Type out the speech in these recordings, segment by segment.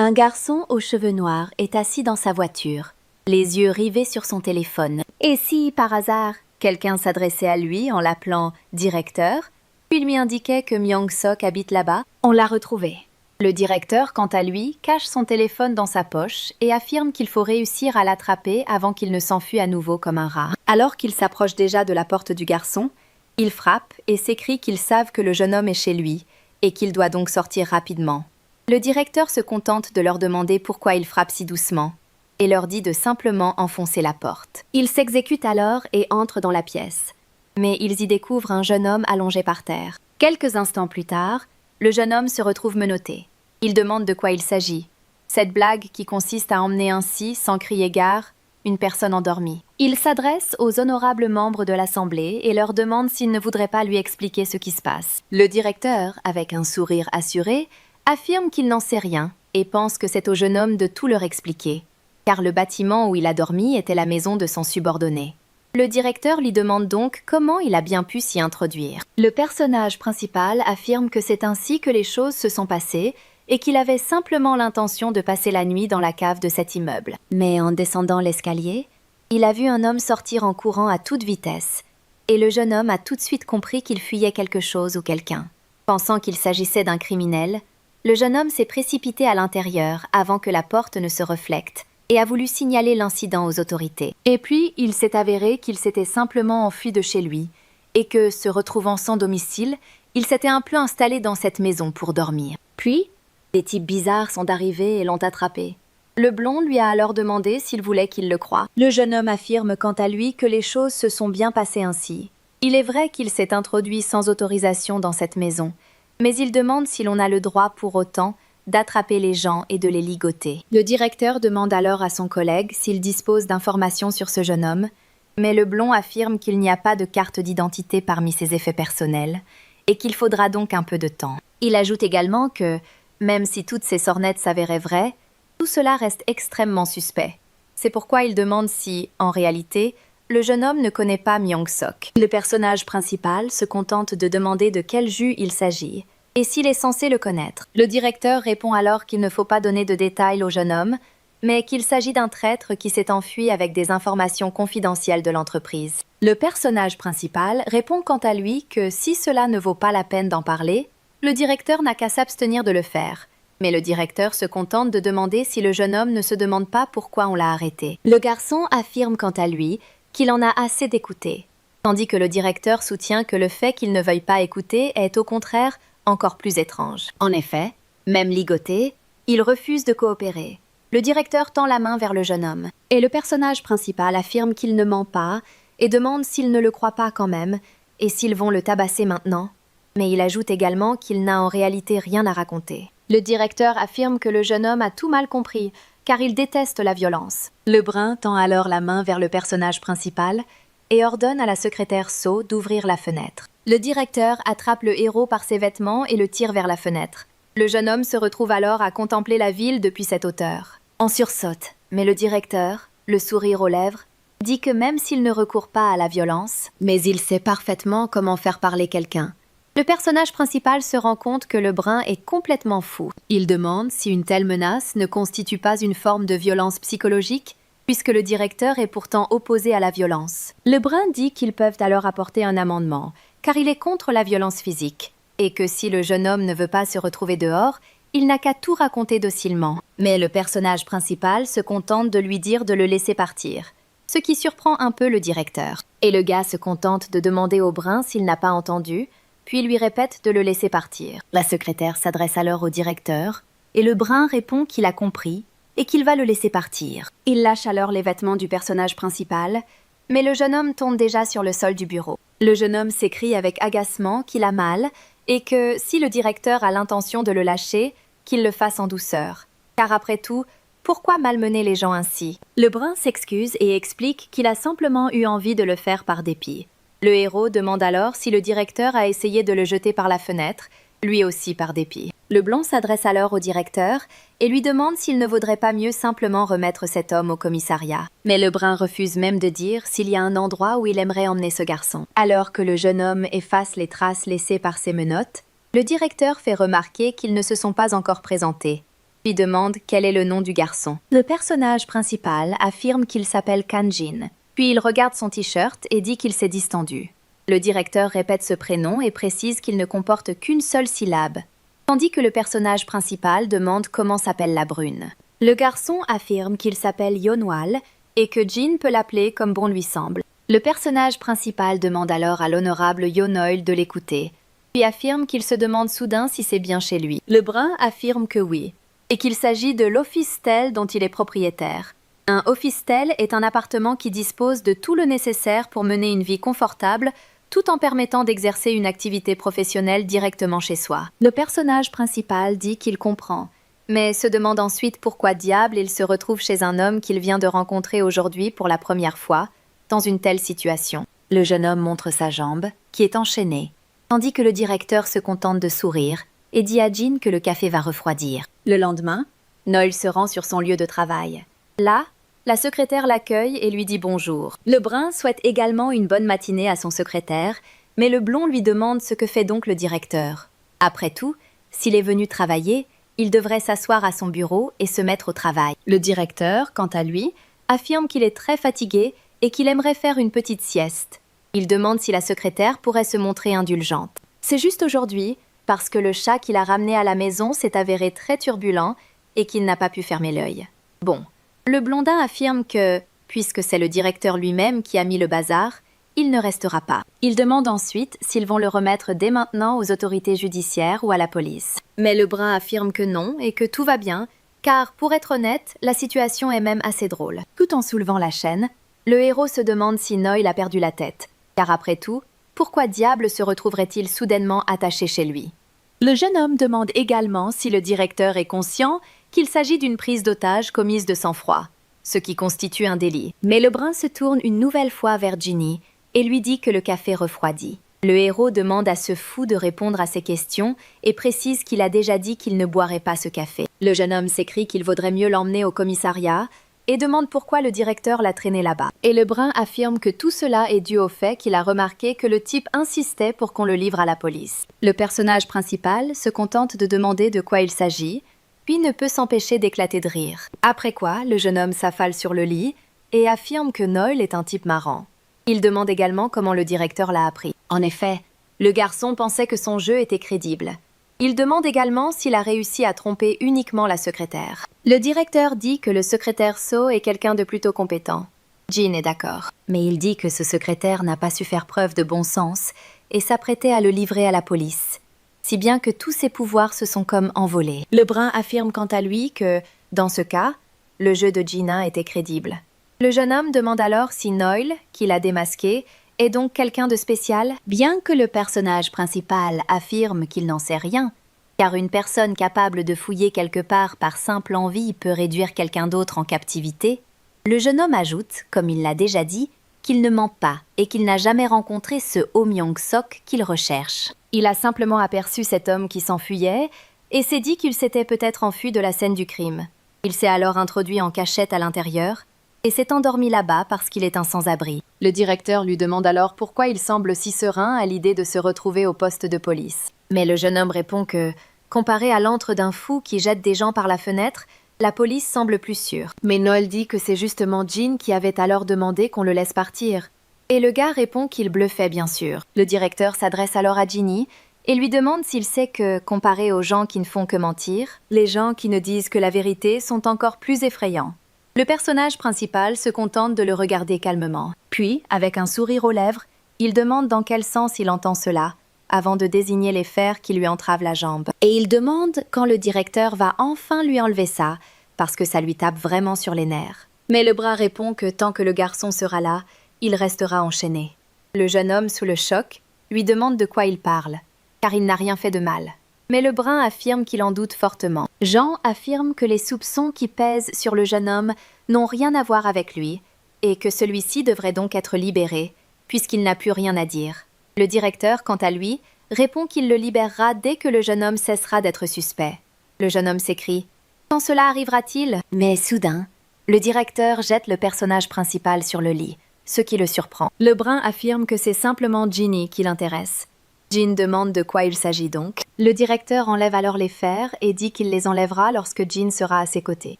Un garçon aux cheveux noirs est assis dans sa voiture, les yeux rivés sur son téléphone. Et si, par hasard, quelqu'un s'adressait à lui en l'appelant « directeur », puis lui indiquait que Myung-sok habite là-bas, on l'a retrouvé. Le directeur, quant à lui, cache son téléphone dans sa poche et affirme qu'il faut réussir à l'attraper avant qu'il ne s'enfuit à nouveau comme un rat. Alors qu'il s'approche déjà de la porte du garçon, il frappe et s'écrie qu'ils savent que le jeune homme est chez lui et qu'il doit donc sortir rapidement. Le directeur se contente de leur demander pourquoi il frappe si doucement et leur dit de simplement enfoncer la porte. Ils s'exécutent alors et entrent dans la pièce. Mais ils y découvrent un jeune homme allongé par terre. Quelques instants plus tard, le jeune homme se retrouve menotté. Il demande de quoi il s'agit. Cette blague qui consiste à emmener ainsi, sans crier gare, une personne endormie. Il s'adresse aux honorables membres de l'Assemblée et leur demande s'ils ne voudraient pas lui expliquer ce qui se passe. Le directeur, avec un sourire assuré, affirme qu'il n'en sait rien et pense que c'est au jeune homme de tout leur expliquer, car le bâtiment où il a dormi était la maison de son subordonné. Le directeur lui demande donc comment il a bien pu s'y introduire. Le personnage principal affirme que c'est ainsi que les choses se sont passées et qu'il avait simplement l'intention de passer la nuit dans la cave de cet immeuble. Mais en descendant l'escalier, il a vu un homme sortir en courant à toute vitesse, et le jeune homme a tout de suite compris qu'il fuyait quelque chose ou quelqu'un. Pensant qu'il s'agissait d'un criminel, le jeune homme s'est précipité à l'intérieur avant que la porte ne se reflecte et a voulu signaler l'incident aux autorités. Et puis, il s'est avéré qu'il s'était simplement enfui de chez lui et que, se retrouvant sans domicile, il s'était un peu installé dans cette maison pour dormir. Puis, des types bizarres sont arrivés et l'ont attrapé. Le blond lui a alors demandé s'il voulait qu'il le croie. Le jeune homme affirme quant à lui que les choses se sont bien passées ainsi. Il est vrai qu'il s'est introduit sans autorisation dans cette maison, mais il demande si l'on a le droit pour autant d'attraper les gens et de les ligoter. Le directeur demande alors à son collègue s'il dispose d'informations sur ce jeune homme, mais le blond affirme qu'il n'y a pas de carte d'identité parmi ses effets personnels et qu'il faudra donc un peu de temps. Il ajoute également que, même si toutes ces sornettes s'avéraient vraies, tout cela reste extrêmement suspect. C'est pourquoi il demande si, en réalité, le jeune homme ne connaît pas Myung-sok. Le personnage principal se contente de demander de quel jus il s'agit et s'il est censé le connaître. Le directeur répond alors qu'il ne faut pas donner de détails au jeune homme, mais qu'il s'agit d'un traître qui s'est enfui avec des informations confidentielles de l'entreprise. Le personnage principal répond quant à lui que si cela ne vaut pas la peine d'en parler, le directeur n'a qu'à s'abstenir de le faire. Mais le directeur se contente de demander si le jeune homme ne se demande pas pourquoi on l'a arrêté. Le garçon affirme quant à lui qu'il en a assez d'écouter, tandis que le directeur soutient que le fait qu'il ne veuille pas écouter est au contraire encore plus étrange. En effet, même ligoté, il refuse de coopérer. Le directeur tend la main vers le jeune homme, et le personnage principal affirme qu'il ne ment pas et demande s'il ne le croit pas quand même, et s'ils vont le tabasser maintenant. Mais il ajoute également qu'il n'a en réalité rien à raconter. Le directeur affirme que le jeune homme a tout mal compris, car il déteste la violence. Le brun tend alors la main vers le personnage principal et ordonne à la secrétaire So d'ouvrir la fenêtre. Le directeur attrape le héros par ses vêtements et le tire vers la fenêtre. Le jeune homme se retrouve alors à contempler la ville depuis cette hauteur. En sursaute, mais le directeur, le sourire aux lèvres, dit que même s'il ne recourt pas à la violence, mais il sait parfaitement comment faire parler quelqu'un. Le personnage principal se rend compte que le brun est complètement fou. Il demande si une telle menace ne constitue pas une forme de violence psychologique, puisque le directeur est pourtant opposé à la violence. Le brun dit qu'ils peuvent alors apporter un amendement, car il est contre la violence physique, et que si le jeune homme ne veut pas se retrouver dehors, il n'a qu'à tout raconter docilement. Mais le personnage principal se contente de lui dire de le laisser partir, ce qui surprend un peu le directeur. Et le gars se contente de demander au brun s'il n'a pas entendu, puis lui répète de le laisser partir. La secrétaire s'adresse alors au directeur, et le brun répond qu'il a compris et qu'il va le laisser partir. Il lâche alors les vêtements du personnage principal, mais le jeune homme tombe déjà sur le sol du bureau. Le jeune homme s'écrie avec agacement qu'il a mal et que, si le directeur a l'intention de le lâcher, qu'il le fasse en douceur. Car après tout, pourquoi malmener les gens ainsi? Le brun s'excuse et explique qu'il a simplement eu envie de le faire par dépit. Le héros demande alors si le directeur a essayé de le jeter par la fenêtre, lui aussi par dépit. Le blond s'adresse alors au directeur et lui demande s'il ne vaudrait pas mieux simplement remettre cet homme au commissariat. Mais le brun refuse même de dire s'il y a un endroit où il aimerait emmener ce garçon. Alors que le jeune homme efface les traces laissées par ses menottes, le directeur fait remarquer qu'ils ne se sont pas encore présentés, lui demande quel est le nom du garçon. Le personnage principal affirme qu'il s'appelle Kanjin, puis il regarde son t-shirt et dit qu'il s'est distendu. Le directeur répète ce prénom et précise qu'il ne comporte qu'une seule syllabe, tandis que le personnage principal demande comment s'appelle la brune. Le garçon affirme qu'il s'appelle Yonwal et que Jin peut l'appeler comme bon lui semble. Le personnage principal demande alors à l'honorable Yonoil de l'écouter, puis affirme qu'il se demande soudain si c'est bien chez lui. Le brun affirme que oui, et qu'il s'agit de l'Office-Tel dont il est propriétaire. Un Office-Tel est un appartement qui dispose de tout le nécessaire pour mener une vie confortable, tout en permettant d'exercer une activité professionnelle directement chez soi. Le personnage principal dit qu'il comprend, mais se demande ensuite pourquoi diable il se retrouve chez un homme qu'il vient de rencontrer aujourd'hui pour la première fois, dans une telle situation. Le jeune homme montre sa jambe, qui est enchaînée, tandis que le directeur se contente de sourire et dit à Jin que le café va refroidir. Le lendemain, Noël se rend sur son lieu de travail. Là, la secrétaire l'accueille et lui dit bonjour. Le brun souhaite également une bonne matinée à son secrétaire, mais le blond lui demande ce que fait donc le directeur. Après tout, s'il est venu travailler, il devrait s'asseoir à son bureau et se mettre au travail. Le directeur, quant à lui, affirme qu'il est très fatigué et qu'il aimerait faire une petite sieste. Il demande si la secrétaire pourrait se montrer indulgente. C'est juste aujourd'hui, parce que le chat qu'il a ramené à la maison s'est avéré très turbulent et qu'il n'a pas pu fermer l'œil. Bon. Le blondin affirme que, puisque c'est le directeur lui-même qui a mis le bazar, il ne restera pas. Il demande ensuite s'ils vont le remettre dès maintenant aux autorités judiciaires ou à la police. Mais le brun affirme que non et que tout va bien, car, pour être honnête, la situation est même assez drôle. Tout en soulevant la chaîne, le héros se demande si Noël a perdu la tête. Car après tout, pourquoi diable se retrouverait-il soudainement attaché chez lui? Le jeune homme demande également si le directeur est conscient qu'il s'agit d'une prise d'otage commise de sang-froid, ce qui constitue un délit. Mais le brun se tourne une nouvelle fois vers Ginny et lui dit que le café refroidit. Le héros demande à ce fou de répondre à ses questions et précise qu'il a déjà dit qu'il ne boirait pas ce café. Le jeune homme s'écrie qu'il vaudrait mieux l'emmener au commissariat et demande pourquoi le directeur l'a traîné là-bas. Et le brun affirme que tout cela est dû au fait qu'il a remarqué que le type insistait pour qu'on le livre à la police. Le personnage principal se contente de demander de quoi il s'agit, puis ne peut s'empêcher d'éclater de rire. Après quoi, le jeune homme s'affale sur le lit et affirme que Noël est un type marrant. Il demande également comment le directeur l'a appris. En effet, le garçon pensait que son jeu était crédible. Il demande également s'il a réussi à tromper uniquement la secrétaire. Le directeur dit que le secrétaire So est quelqu'un de plutôt compétent. Jin est d'accord. Mais il dit que ce secrétaire n'a pas su faire preuve de bon sens et s'apprêtait à le livrer à la police, si bien que tous ses pouvoirs se sont comme envolés. Le brun affirme quant à lui que, dans ce cas, le jeu de Gina était crédible. Le jeune homme demande alors si Noël, qui l'a démasqué, est donc quelqu'un de spécial, bien que le personnage principal affirme qu'il n'en sait rien, car une personne capable de fouiller quelque part par simple envie peut réduire quelqu'un d'autre en captivité. Le jeune homme ajoute, comme il l'a déjà dit, qu'il ne ment pas et qu'il n'a jamais rencontré ce Oh Myung-sok qu'il recherche. Il a simplement aperçu cet homme qui s'enfuyait et s'est dit qu'il s'était peut-être enfui de la scène du crime. Il s'est alors introduit en cachette à l'intérieur et s'est endormi là-bas parce qu'il est un sans-abri. Le directeur lui demande alors pourquoi il semble si serein à l'idée de se retrouver au poste de police. Mais le jeune homme répond que, comparé à l'antre d'un fou qui jette des gens par la fenêtre, la police semble plus sûre. Mais Noël dit que c'est justement Jin qui avait alors demandé qu'on le laisse partir. Et le gars répond qu'il bluffait bien sûr. Le directeur s'adresse alors à Ginny et lui demande s'il sait que, comparé aux gens qui ne font que mentir, les gens qui ne disent que la vérité sont encore plus effrayants. Le personnage principal se contente de le regarder calmement. Puis, avec un sourire aux lèvres, il demande dans quel sens il entend cela, avant de désigner les fers qui lui entravent la jambe. Et il demande quand le directeur va enfin lui enlever ça, parce que ça lui tape vraiment sur les nerfs. Mais le bras répond que tant que le garçon sera là, il restera enchaîné. Le jeune homme, sous le choc, lui demande de quoi il parle, car il n'a rien fait de mal. Mais le brun affirme qu'il en doute fortement. Jean affirme que les soupçons qui pèsent sur le jeune homme n'ont rien à voir avec lui, et que celui-ci devrait donc être libéré, puisqu'il n'a plus rien à dire. Le directeur, quant à lui, répond qu'il le libérera dès que le jeune homme cessera d'être suspect. Le jeune homme s'écrie « Quand cela arrivera-t-il » Mais soudain, le directeur jette le personnage principal sur le lit, ce qui le surprend. Le brun affirme que c'est simplement Ginny qui l'intéresse. Jean demande de quoi il s'agit donc. Le directeur enlève alors les fers et dit qu'il les enlèvera lorsque Jean sera à ses côtés.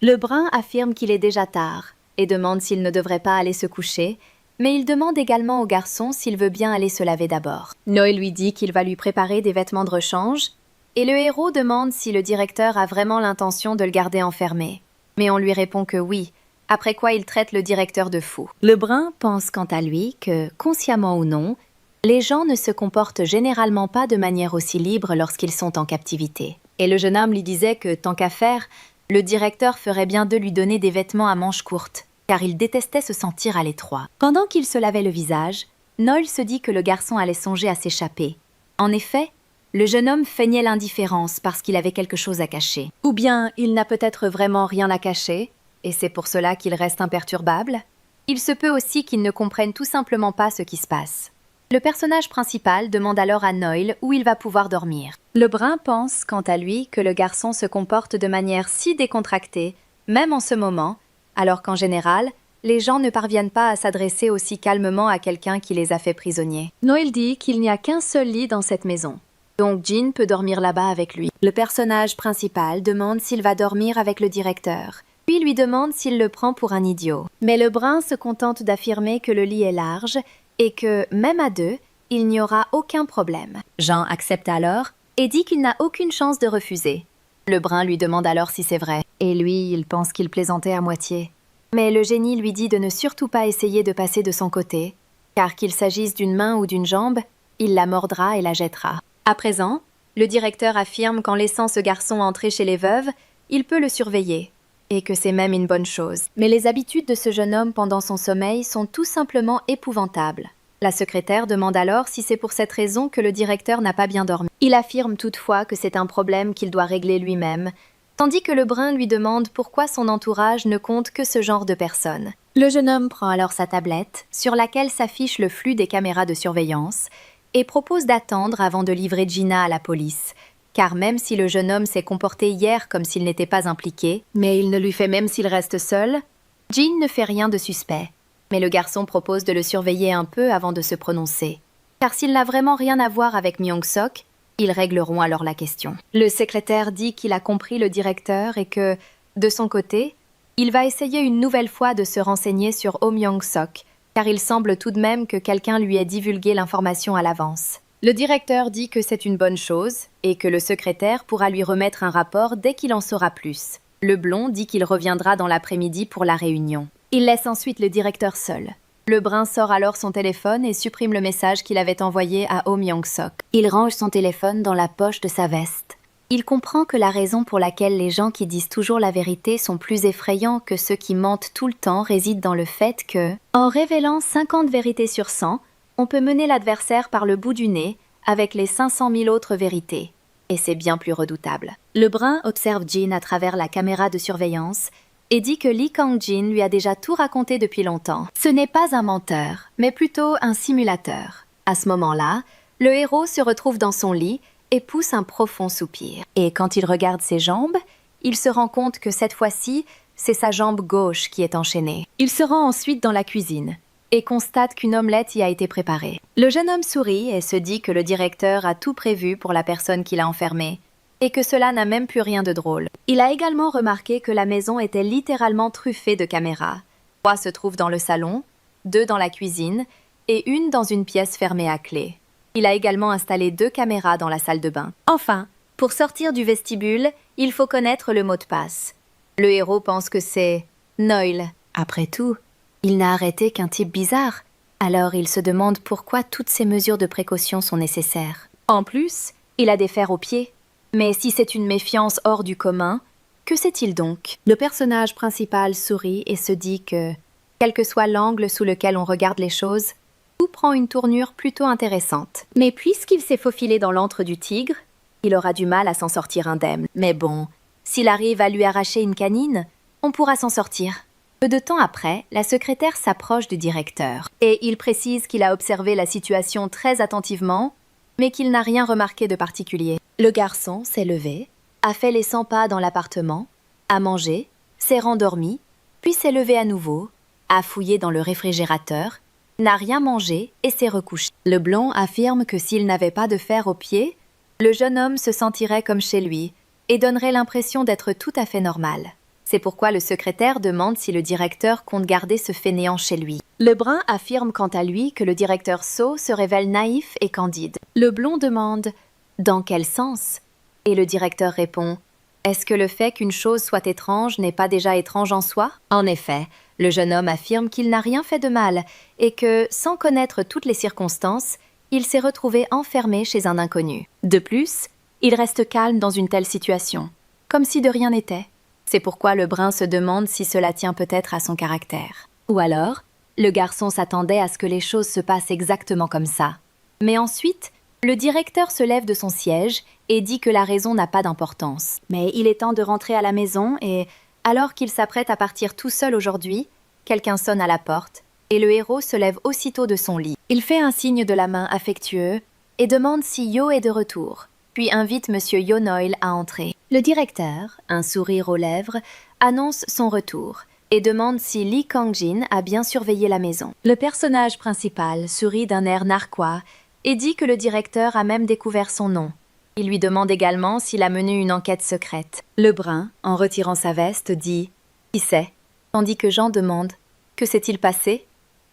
Le brun affirme qu'il est déjà tard et demande s'il ne devrait pas aller se coucher, mais il demande également au garçon s'il veut bien aller se laver d'abord. Noël lui dit qu'il va lui préparer des vêtements de rechange, et le héros demande si le directeur a vraiment l'intention de le garder enfermé. Mais on lui répond que oui, après quoi il traite le directeur de fou. Le brun pense quant à lui que, consciemment ou non, les gens ne se comportent généralement pas de manière aussi libre lorsqu'ils sont en captivité. Et le jeune homme lui disait que, tant qu'à faire, le directeur ferait bien de lui donner des vêtements à manches courtes, car il détestait se sentir à l'étroit. Pendant qu'il se lavait le visage, Noël se dit que le garçon allait songer à s'échapper. En effet, le jeune homme feignait l'indifférence parce qu'il avait quelque chose à cacher. Ou bien il n'a peut-être vraiment rien à cacher, et c'est pour cela qu'il reste imperturbable. Il se peut aussi qu'il ne comprenne tout simplement pas ce qui se passe. Le personnage principal demande alors à Noël où il va pouvoir dormir. Le brun pense, quant à lui, que le garçon se comporte de manière si décontractée, même en ce moment, alors qu'en général, les gens ne parviennent pas à s'adresser aussi calmement à quelqu'un qui les a fait prisonniers. Noël dit qu'il n'y a qu'un seul lit dans cette maison, donc Jean peut dormir là-bas avec lui. Le personnage principal demande s'il va dormir avec le directeur, puis lui demande s'il le prend pour un idiot. Mais le brun se contente d'affirmer que le lit est large et que, même à deux, il n'y aura aucun problème. Jean accepte alors et dit qu'il n'a aucune chance de refuser. Le brun lui demande alors si c'est vrai, et lui, il pense qu'il plaisantait à moitié. Mais le génie lui dit de ne surtout pas essayer de passer de son côté, car qu'il s'agisse d'une main ou d'une jambe, il la mordra et la jettera. À présent, le directeur affirme qu'en laissant ce garçon entrer chez les veuves, il peut le surveiller, et que c'est même une bonne chose. Mais les habitudes de ce jeune homme pendant son sommeil sont tout simplement épouvantables. La secrétaire demande alors si c'est pour cette raison que le directeur n'a pas bien dormi. Il affirme toutefois que c'est un problème qu'il doit régler lui-même, tandis que le brun lui demande pourquoi son entourage ne compte que ce genre de personnes. Le jeune homme prend alors sa tablette, sur laquelle s'affiche le flux des caméras de surveillance, et propose d'attendre avant de livrer Gina à la police, car même si le jeune homme s'est comporté hier comme s'il n'était pas impliqué, mais il ne lui fait même s'il reste seul, Jean ne fait rien de suspect. Mais le garçon propose de le surveiller un peu avant de se prononcer, car s'il n'a vraiment rien à voir avec Myung-sok, ils régleront alors la question. Le secrétaire dit qu'il a compris le directeur et que, de son côté, il va essayer une nouvelle fois de se renseigner sur Oh Myung-sok, car il semble tout de même que quelqu'un lui ait divulgué l'information à l'avance. Le directeur dit que c'est une bonne chose et que le secrétaire pourra lui remettre un rapport dès qu'il en saura plus. Le blond dit qu'il reviendra dans l'après-midi pour la réunion. Il laisse ensuite le directeur seul. Le brun sort alors son téléphone et supprime le message qu'il avait envoyé à Oh Myung-sok. Il range son téléphone dans la poche de sa veste. Il comprend que la raison pour laquelle les gens qui disent toujours la vérité sont plus effrayants que ceux qui mentent tout le temps réside dans le fait que, en révélant 50 vérités sur 100, on peut mener l'adversaire par le bout du nez avec les 500 000 autres vérités. Et c'est bien plus redoutable. Le brun observe Jean à travers la caméra de surveillance et dit que Lee Kang-jin lui a déjà tout raconté depuis longtemps. Ce n'est pas un menteur, mais plutôt un simulateur. À ce moment-là, le héros se retrouve dans son lit et pousse un profond soupir. Et quand il regarde ses jambes, il se rend compte que cette fois-ci, c'est sa jambe gauche qui est enchaînée. Il se rend ensuite dans la cuisine et constate qu'une omelette y a été préparée. Le jeune homme sourit et se dit que le directeur a tout prévu pour la personne qui l'a enfermé, et que cela n'a même plus rien de drôle. Il a également remarqué que la maison était littéralement truffée de caméras. 3 se trouvent dans le salon, 2 dans la cuisine, et 1 dans une pièce fermée à clé. Il a également installé 2 caméras dans la salle de bain. Enfin, pour sortir du vestibule, il faut connaître le mot de passe. Le héros pense que c'est Noël. Après tout, il n'a arrêté qu'un type bizarre. Alors il se demande pourquoi toutes ces mesures de précaution sont nécessaires. En plus, il a des fers aux pieds. Mais si c'est une méfiance hors du commun, que c'est-il donc? Le personnage principal sourit et se dit que, quel que soit l'angle sous lequel on regarde les choses, tout prend une tournure plutôt intéressante. Mais puisqu'il s'est faufilé dans l'antre du tigre, il aura du mal à s'en sortir indemne. Mais bon, s'il arrive à lui arracher une canine, on pourra s'en sortir. Peu de temps après, la secrétaire s'approche du directeur et il précise qu'il a observé la situation très attentivement, mais qu'il n'a rien remarqué de particulier. Le garçon s'est levé, a fait les 100 pas dans l'appartement, a mangé, s'est rendormi, puis s'est levé à nouveau, a fouillé dans le réfrigérateur n'a rien mangé et s'est recouché. Le blond affirme que s'il n'avait pas de fer aux pieds, le jeune homme se sentirait comme chez lui et donnerait l'impression d'être tout à fait normal. C'est pourquoi le secrétaire demande si le directeur compte garder ce fainéant chez lui. Le brun affirme quant à lui que le directeur So se révèle naïf et candide. Le blond demande « Dans quel sens ?» Et le directeur répond « Est-ce que le fait qu'une chose soit étrange n'est pas déjà étrange en soi ?» En effet, le jeune homme affirme qu'il n'a rien fait de mal et que, sans connaître toutes les circonstances, il s'est retrouvé enfermé chez un inconnu. De plus, il reste calme dans une telle situation, comme si de rien n'était. C'est pourquoi le brun se demande si cela tient peut-être à son caractère. Ou alors, le garçon s'attendait à ce que les choses se passent exactement comme ça. Mais ensuite, le directeur se lève de son siège et dit que la raison n'a pas d'importance. Mais il est temps de rentrer à la maison et, alors qu'il s'apprête à partir tout seul aujourd'hui, quelqu'un sonne à la porte et le héros se lève aussitôt de son lit. Il fait un signe de la main affectueux et demande si Yo est de retour, puis invite Monsieur Yo Noil à entrer. Le directeur, un sourire aux lèvres, annonce son retour et demande si Lee Kang-jin a bien surveillé la maison. Le personnage principal sourit d'un air narquois et dit que le directeur a même découvert son nom. Il lui demande également s'il a mené une enquête secrète. Le brun, en retirant sa veste, dit « Qui sait ?» tandis que Jean demande « Que s'est-il passé ?»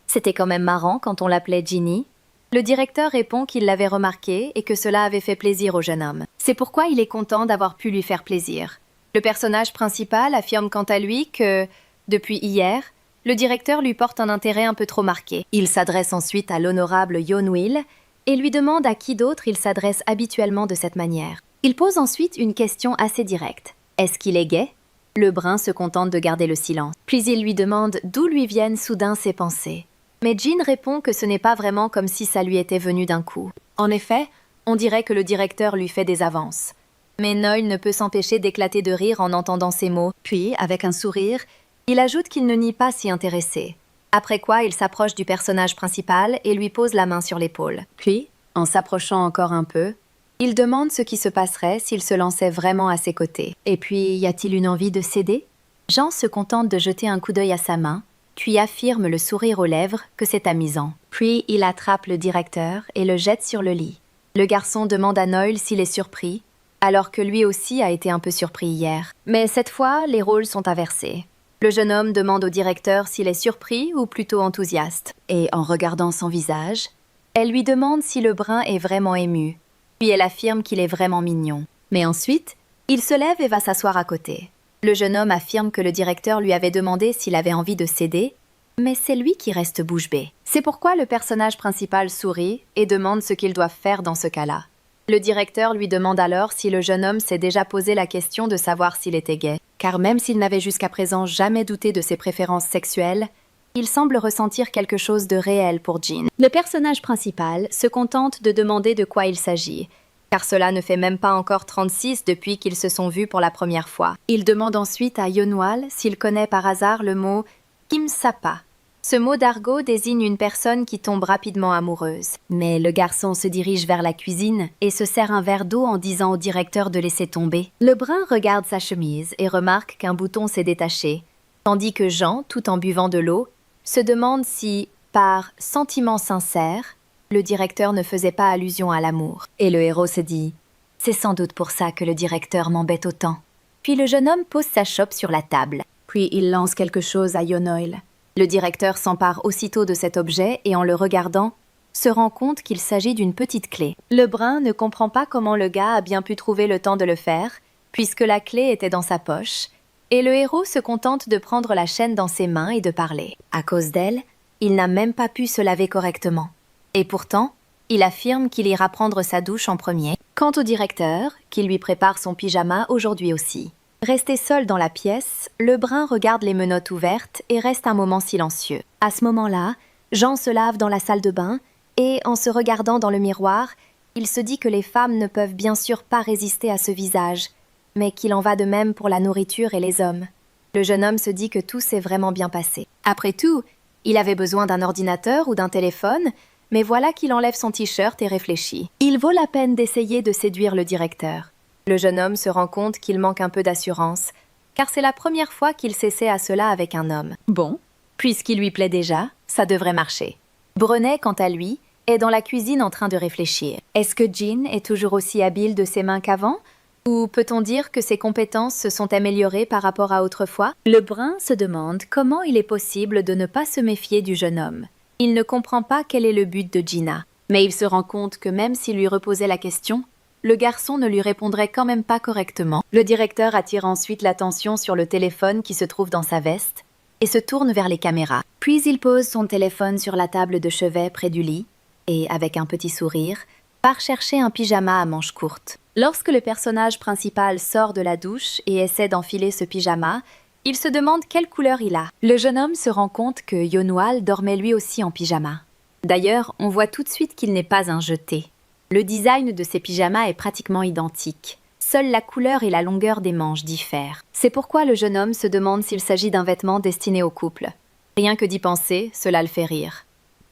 C'était quand même marrant quand on l'appelait Ginny. Le directeur répond qu'il l'avait remarqué et que cela avait fait plaisir au jeune homme. C'est pourquoi il est content d'avoir pu lui faire plaisir. Le personnage principal affirme quant à lui que, depuis hier, le directeur lui porte un intérêt un peu trop marqué. Il s'adresse ensuite à l'honorable Yeon-wil et lui demande à qui d'autre il s'adresse habituellement de cette manière. Il pose ensuite une question assez directe. Est-ce qu'il est gay ? Le brun se contente de garder le silence. Puis il lui demande d'où lui viennent soudain ses pensées. Mais Jin répond que ce n'est pas vraiment comme si ça lui était venu d'un coup. En effet, on dirait que le directeur lui fait des avances. Mais Noil ne peut s'empêcher d'éclater de rire en entendant ces mots. Puis, avec un sourire, il ajoute qu'il ne nie pas s'y intéresser. Après quoi, il s'approche du personnage principal et lui pose la main sur l'épaule. Puis, en s'approchant encore un peu, il demande ce qui se passerait s'il se lançait vraiment à ses côtés. Et puis, y a-t-il une envie de céder ? Jean se contente de jeter un coup d'œil à sa main, puis affirme le sourire aux lèvres que c'est amusant. Puis il attrape le directeur et le jette sur le lit. Le garçon demande à Noil s'il est surpris, alors que lui aussi a été un peu surpris hier. Mais cette fois, les rôles sont inversés. Le jeune homme demande au directeur s'il est surpris ou plutôt enthousiaste. Et en regardant son visage, elle lui demande si le brun est vraiment ému. Puis elle affirme qu'il est vraiment mignon. Mais ensuite, il se lève et va s'asseoir à côté. Le jeune homme affirme que le directeur lui avait demandé s'il avait envie de céder, mais c'est lui qui reste bouche bée. C'est pourquoi le personnage principal sourit et demande ce qu'ils doivent faire dans ce cas-là. Le directeur lui demande alors si le jeune homme s'est déjà posé la question de savoir s'il était gay, car même s'il n'avait jusqu'à présent jamais douté de ses préférences sexuelles, il semble ressentir quelque chose de réel pour Jin. Le personnage principal se contente de demander de quoi il s'agit, car cela ne fait même pas encore 36 depuis qu'ils se sont vus pour la première fois. Il demande ensuite à Yeon-wal s'il connaît par hasard le mot « kimsapa ». Ce mot d'argot désigne une personne qui tombe rapidement amoureuse. Mais le garçon se dirige vers la cuisine et se sert un verre d'eau en disant au directeur de laisser tomber. Le brun regarde sa chemise et remarque qu'un bouton s'est détaché, tandis que Jean, tout en buvant de l'eau, se demande si, par sentiment sincère, le directeur ne faisait pas allusion à l'amour. Et le héros se dit « C'est sans doute pour ça que le directeur m'embête autant. » Puis le jeune homme pose sa chope sur la table. Puis il lance quelque chose à Yeon-wal. Le directeur s'empare aussitôt de cet objet et en le regardant, se rend compte qu'il s'agit d'une petite clé. Le brun ne comprend pas comment le gars a bien pu trouver le temps de le faire, puisque la clé était dans sa poche, et le héros se contente de prendre la chaîne dans ses mains et de parler. À cause d'elle, il n'a même pas pu se laver correctement. Et pourtant, il affirme qu'il ira prendre sa douche en premier. Quant au directeur, qui lui prépare son pyjama aujourd'hui aussi. Resté seul dans la pièce, le brun regarde les menottes ouvertes et reste un moment silencieux. À ce moment-là, Jean se lave dans la salle de bain et, en se regardant dans le miroir, il se dit que les femmes ne peuvent bien sûr pas résister à ce visage, mais qu'il en va de même pour la nourriture et les hommes. Le jeune homme se dit que tout s'est vraiment bien passé. Après tout, il avait besoin d'un ordinateur ou d'un téléphone, mais voilà qu'il enlève son t-shirt et réfléchit. Il vaut la peine d'essayer de séduire le directeur. Le jeune homme se rend compte qu'il manque un peu d'assurance, car c'est la première fois qu'il s'essaie à cela avec un homme. Bon, puisqu'il lui plaît déjà, ça devrait marcher. Brené, quant à lui, est dans la cuisine en train de réfléchir. Est-ce que Jean est toujours aussi habile de ses mains qu'avant? Ou peut-on dire que ses compétences se sont améliorées par rapport à autrefois? Le brun se demande comment il est possible de ne pas se méfier du jeune homme. Il ne comprend pas quel est le but de Gina, mais il se rend compte que même s'il lui reposait la question, le garçon ne lui répondrait quand même pas correctement. Le directeur attire ensuite l'attention sur le téléphone qui se trouve dans sa veste et se tourne vers les caméras. Puis il pose son téléphone sur la table de chevet près du lit et, avec un petit sourire, part chercher un pyjama à manches courtes. Lorsque le personnage principal sort de la douche et essaie d'enfiler ce pyjama, il se demande quelle couleur il a. Le jeune homme se rend compte que Yonwal dormait lui aussi en pyjama. D'ailleurs, on voit tout de suite qu'il n'est pas un jeté. Le design de ces pyjamas est pratiquement identique. Seule la couleur et la longueur des manches diffèrent. C'est pourquoi le jeune homme se demande s'il s'agit d'un vêtement destiné au couple. Rien que d'y penser, cela le fait rire.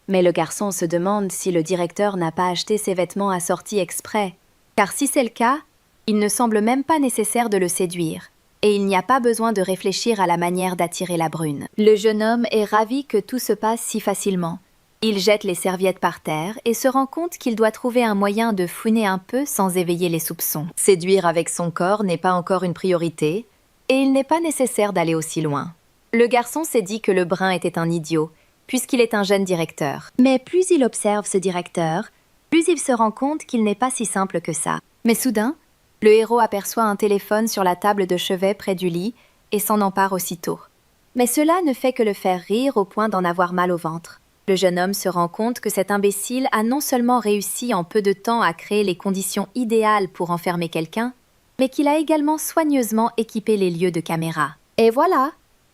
Mais le garçon se demande si le directeur n'a pas acheté ces vêtements assortis exprès. Car si c'est le cas, il ne semble même pas nécessaire de le séduire. Et il n'y a pas besoin de réfléchir à la manière d'attirer la brune. Le jeune homme est ravi que tout se passe si facilement. Il jette les serviettes par terre et se rend compte qu'il doit trouver un moyen de fouiner un peu sans éveiller les soupçons. Séduire avec son corps n'est pas encore une priorité, et il n'est pas nécessaire d'aller aussi loin. Le garçon s'est dit que le brun était un idiot, puisqu'il est un jeune directeur. Mais plus il observe ce directeur, plus il se rend compte qu'il n'est pas si simple que ça. Mais soudain, le héros aperçoit un téléphone sur la table de chevet près du lit et s'en empare aussitôt. Mais cela ne fait que le faire rire au point d'en avoir mal au ventre. Le jeune homme se rend compte que cet imbécile a non seulement réussi en peu de temps à créer les conditions idéales pour enfermer quelqu'un, mais qu'il a également soigneusement équipé les lieux de caméra. Et voilà,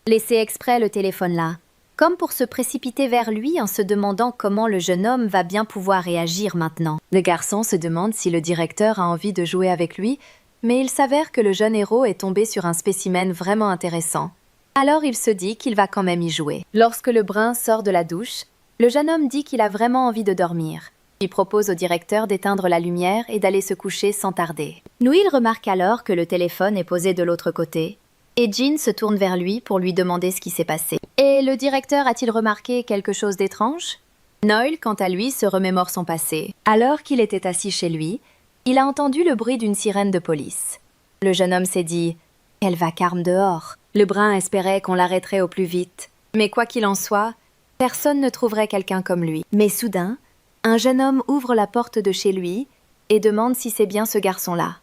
laissé exprès le téléphone là, comme pour se précipiter vers lui en se demandant comment le jeune homme va bien pouvoir réagir maintenant. Le garçon se demande si le directeur a envie de jouer avec lui, mais il s'avère que le jeune héros est tombé sur un spécimen vraiment intéressant. Alors il se dit qu'il va quand même y jouer. Lorsque le brun sort de la douche, le jeune homme dit qu'il a vraiment envie de dormir. Il propose au directeur d'éteindre la lumière et d'aller se coucher sans tarder. Noël remarque alors que le téléphone est posé de l'autre côté, et Jean se tourne vers lui pour lui demander ce qui s'est passé. Et le directeur a-t-il remarqué quelque chose d'étrange? Noël, quant à lui, se remémore son passé. Alors qu'il était assis chez lui, il a entendu le bruit d'une sirène de police. Le jeune homme s'est dit « Quel vacarme dehors !» Le brun espérait qu'on l'arrêterait au plus vite. Mais quoi qu'il en soit, personne ne trouverait quelqu'un comme lui. Mais soudain, un jeune homme ouvre la porte de chez lui et demande si c'est bien ce garçon-là.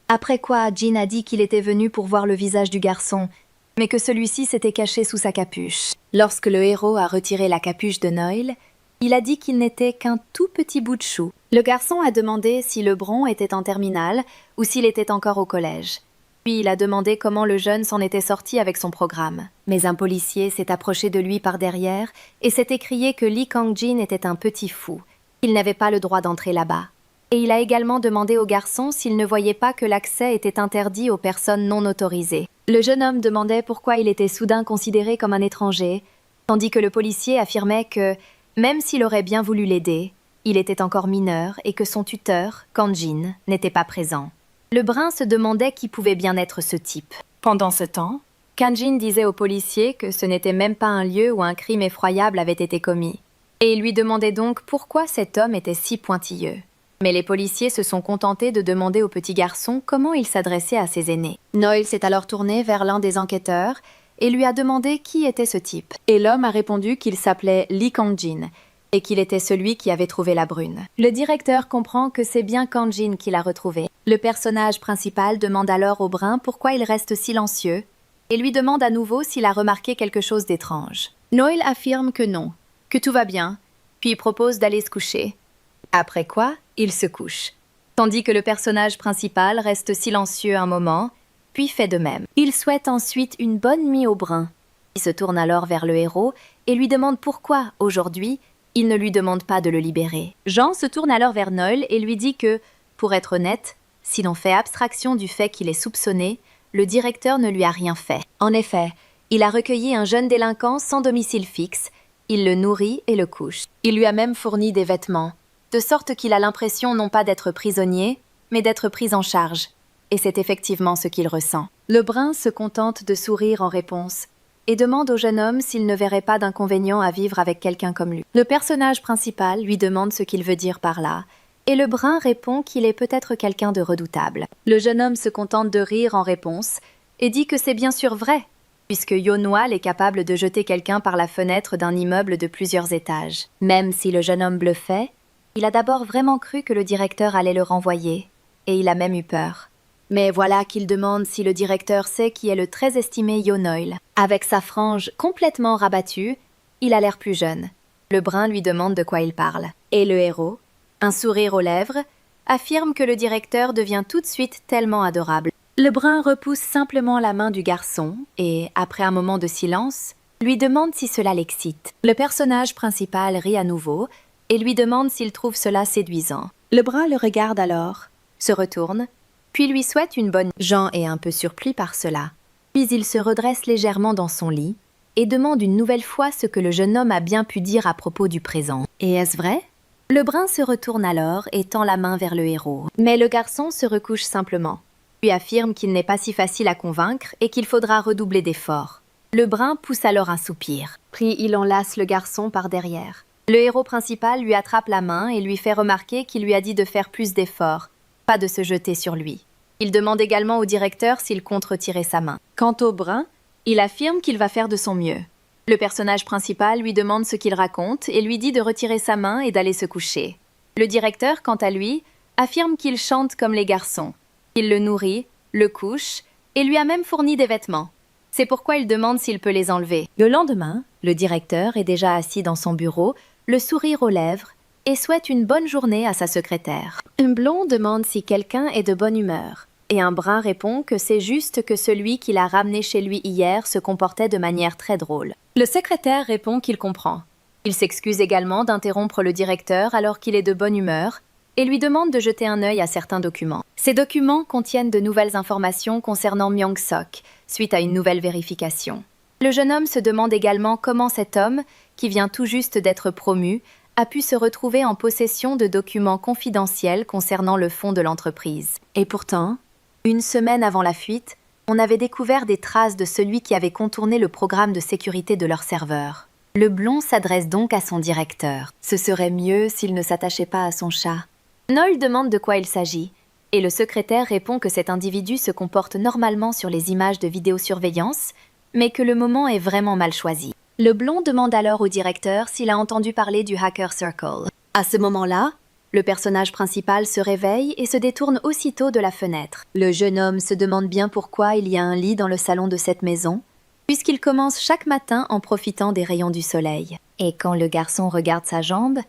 Après quoi, Jean a dit qu'il était venu pour voir le visage du garçon, mais que celui-ci s'était caché sous sa capuche. Lorsque le héros a retiré la capuche de Noël, il a dit qu'il n'était qu'un tout petit bout de chou. Le garçon a demandé si le Bron était en terminale ou s'il était encore au collège. Puis il a demandé comment le jeune s'en était sorti avec son programme. Mais un policier s'est approché de lui par derrière et s'est écrié que Lee Kang-jin était un petit fou. Il n'avait pas le droit d'entrer là-bas. Et il a également demandé au garçon s'il ne voyait pas que l'accès était interdit aux personnes non autorisées. Le jeune homme demandait pourquoi il était soudain considéré comme un étranger, tandis que le policier affirmait que, même s'il aurait bien voulu l'aider, il était encore mineur et que son tuteur, Kang-jin, n'était pas présent. Le brun se demandait qui pouvait bien être ce type. Pendant ce temps, Kang-jin disait au policier que ce n'était même pas un lieu où un crime effroyable avait été commis. Et il lui demandait donc pourquoi cet homme était si pointilleux. Mais les policiers se sont contentés de demander au petit garçon comment il s'adressait à ses aînés. Noël s'est alors tourné vers l'un des enquêteurs et lui a demandé qui était ce type. Et l'homme a répondu qu'il s'appelait Lee Kang-jin et qu'il était celui qui avait trouvé la brune. Le directeur comprend que c'est bien Kang-jin qui l'a retrouvé. Le personnage principal demande alors au brun pourquoi il reste silencieux et lui demande à nouveau s'il a remarqué quelque chose d'étrange. Noël affirme que non, que tout va bien, puis propose d'aller se coucher. Après quoi, il se couche. Tandis que le personnage principal reste silencieux un moment, puis fait de même. Il souhaite ensuite une bonne nuit au brun. Il se tourne alors vers le héros et lui demande pourquoi, aujourd'hui, il ne lui demande pas de le libérer. Jean se tourne alors vers Noël et lui dit que, pour être honnête, si l'on fait abstraction du fait qu'il est soupçonné, le directeur ne lui a rien fait. En effet, il a recueilli un jeune délinquant sans domicile fixe, il le nourrit et le couche. Il lui a même fourni des vêtements, de sorte qu'il a l'impression non pas d'être prisonnier, mais d'être pris en charge. Et c'est effectivement ce qu'il ressent. Le brun se contente de sourire en réponse, et demande au jeune homme s'il ne verrait pas d'inconvénient à vivre avec quelqu'un comme lui. Le personnage principal lui demande ce qu'il veut dire par là, et le brun répond qu'il est peut-être quelqu'un de redoutable. Le jeune homme se contente de rire en réponse et dit que c'est bien sûr vrai, puisque Yonoal est capable de jeter quelqu'un par la fenêtre d'un immeuble de plusieurs étages. Même si le jeune homme bluffait, il a d'abord vraiment cru que le directeur allait le renvoyer, et il a même eu peur. Mais voilà qu'il demande si le directeur sait qui est le très estimé Yonoil. Avec sa frange complètement rabattue, il a l'air plus jeune. Le brun lui demande de quoi il parle. Et le héros, un sourire aux lèvres, affirme que le directeur devient tout de suite tellement adorable. Le brun repousse simplement la main du garçon et, après un moment de silence, lui demande si cela l'excite. Le personnage principal rit à nouveau et lui demande s'il trouve cela séduisant. Le brun le regarde alors, se retourne, puis lui souhaite une bonne... Jean est un peu surpris par cela. Puis il se redresse légèrement dans son lit et demande une nouvelle fois ce que le jeune homme a bien pu dire à propos du présent. Et est-ce vrai? Le brun se retourne alors et tend la main vers le héros. Mais le garçon se recouche simplement, lui affirme qu'il n'est pas si facile à convaincre et qu'il faudra redoubler d'efforts. Le brun pousse alors un soupir, puis il enlace le garçon par derrière. Le héros principal lui attrape la main et lui fait remarquer qu'il lui a dit de faire plus d'efforts, pas de se jeter sur lui. Il demande également au directeur s'il compte retirer sa main. Quant au brun, il affirme qu'il va faire de son mieux. Le personnage principal lui demande ce qu'il raconte et lui dit de retirer sa main et d'aller se coucher. Le directeur, quant à lui, affirme qu'il chante comme les garçons. Il le nourrit, le couche et lui a même fourni des vêtements. C'est pourquoi il demande s'il peut les enlever. Le lendemain, le directeur est déjà assis dans son bureau, le sourire aux lèvres, et souhaite une bonne journée à sa secrétaire. Un blond demande si quelqu'un est de bonne humeur, et un brun répond que c'est juste que celui qui l'a ramené chez lui hier se comportait de manière très drôle. Le secrétaire répond qu'il comprend. Il s'excuse également d'interrompre le directeur alors qu'il est de bonne humeur, et lui demande de jeter un œil à certains documents. Ces documents contiennent de nouvelles informations concernant Myung-sok, suite à une nouvelle vérification. Le jeune homme se demande également comment cet homme, qui vient tout juste d'être promu, a pu se retrouver en possession de documents confidentiels concernant le fonds de l'entreprise. Et pourtant, une semaine avant la fuite, on avait découvert des traces de celui qui avait contourné le programme de sécurité de leur serveur. Le blond s'adresse donc à son directeur. Ce serait mieux s'il ne s'attachait pas à son chat. Noël demande de quoi il s'agit, et le secrétaire répond que cet individu se comporte normalement sur les images de vidéosurveillance, mais que le moment est vraiment mal choisi. Le blond demande alors au directeur s'il a entendu parler du Hacker Circle. À ce moment-là, le personnage principal se réveille et se détourne aussitôt de la fenêtre. Le jeune homme se demande bien pourquoi il y a un lit dans le salon de cette maison, puisqu'il commence chaque matin en profitant des rayons du soleil. Et quand le garçon regarde sa jambe,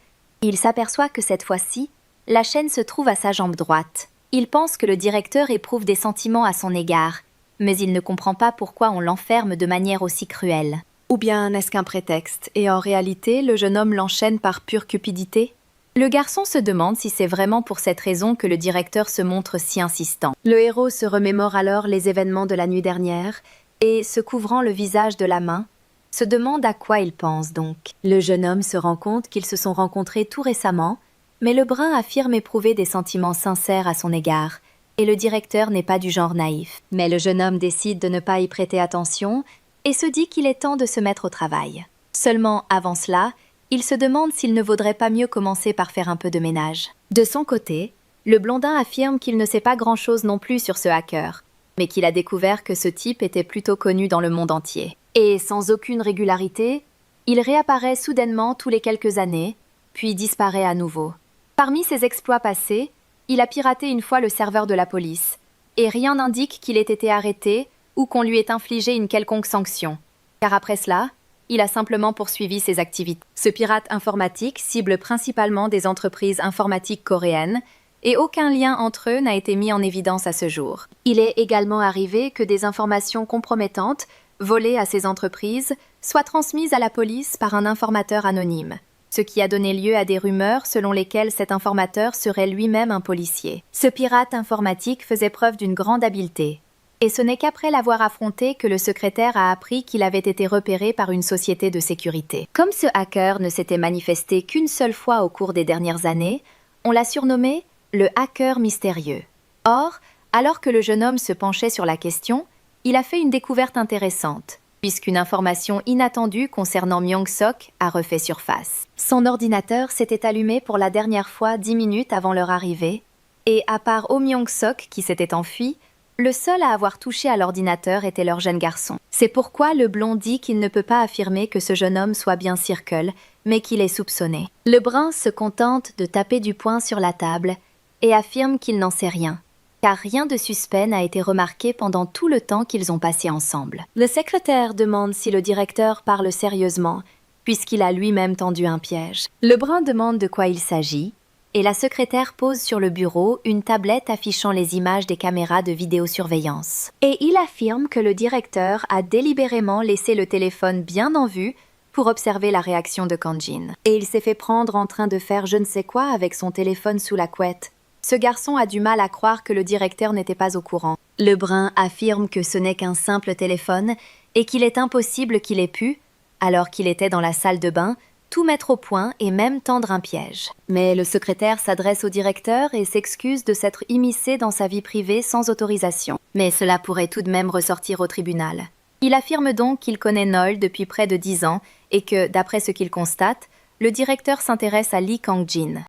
il s'aperçoit que cette fois-ci, la chaîne se trouve à sa jambe droite. Il pense que le directeur éprouve des sentiments à son égard, mais il ne comprend pas pourquoi on l'enferme de manière aussi cruelle. Ou bien n'est-ce qu'un prétexte, et en réalité, le jeune homme l'enchaîne par pure cupidité? Le garçon se demande si c'est vraiment pour cette raison que le directeur se montre si insistant. Le héros se remémore alors les événements de la nuit dernière, et, se couvrant le visage de la main, se demande à quoi il pense donc. Le jeune homme se rend compte qu'ils se sont rencontrés tout récemment, mais le brun affirme éprouver des sentiments sincères à son égard, et le directeur n'est pas du genre naïf. Mais le jeune homme décide de ne pas y prêter attention et se dit qu'il est temps de se mettre au travail. Seulement, avant cela, il se demande s'il ne vaudrait pas mieux commencer par faire un peu de ménage. De son côté, le blondin affirme qu'il ne sait pas grand-chose non plus sur ce hacker, mais qu'il a découvert que ce type était plutôt connu dans le monde entier. Et sans aucune régularité, il réapparaît soudainement tous les quelques années, puis disparaît à nouveau. Parmi ses exploits passés, il a piraté une fois le serveur de la police, et rien n'indique qu'il ait été arrêté ou qu'on lui ait infligé une quelconque sanction, car après cela, il a simplement poursuivi ses activités. Ce pirate informatique cible principalement des entreprises informatiques coréennes, et aucun lien entre eux n'a été mis en évidence à ce jour. Il est également arrivé que des informations compromettantes, volées à ces entreprises, soient transmises à la police par un informateur anonyme, ce qui a donné lieu à des rumeurs selon lesquelles cet informateur serait lui-même un policier. Ce pirate informatique faisait preuve d'une grande habileté, et ce n'est qu'après l'avoir affronté que le secrétaire a appris qu'il avait été repéré par une société de sécurité. Comme ce hacker ne s'était manifesté qu'une seule fois au cours des dernières années, on l'a surnommé le hacker mystérieux. Or, alors que le jeune homme se penchait sur la question, il a fait une découverte intéressante. puisqu'une information inattendue concernant Myung-sok a refait surface. Son ordinateur s'était allumé pour la dernière fois 10 minutes avant leur arrivée, et à part Oh Myung-sok qui s'était enfui, le seul à avoir touché à l'ordinateur était leur jeune garçon. C'est pourquoi le blond dit qu'il ne peut pas affirmer que ce jeune homme soit bien Circle, mais qu'il est soupçonné. Le brun se contente de taper du poing sur la table et affirme qu'il n'en sait rien, car rien de suspect n'a été remarqué pendant tout le temps qu'ils ont passé ensemble. Le secrétaire demande si le directeur parle sérieusement, puisqu'il a lui-même tendu un piège. Le brun demande de quoi il s'agit, et la secrétaire pose sur le bureau une tablette affichant les images des caméras de vidéosurveillance. Et il affirme que le directeur a délibérément laissé le téléphone bien en vue pour observer la réaction de Kang-jin. Et il s'est fait prendre en train de faire je ne sais quoi avec son téléphone sous la couette. Ce garçon a du mal à croire que le directeur n'était pas au courant. Le brun affirme que ce n'est qu'un simple téléphone et qu'il est impossible qu'il ait pu, alors qu'il était dans la salle de bain, tout mettre au point et même tendre un piège. Mais le secrétaire s'adresse au directeur et s'excuse de s'être immiscé dans sa vie privée sans autorisation. Mais cela pourrait tout de même ressortir au tribunal. Il affirme donc qu'il connaît Noel depuis près de 10 ans et que, d'après ce qu'il constate, le directeur s'intéresse à Lee Kang-jin.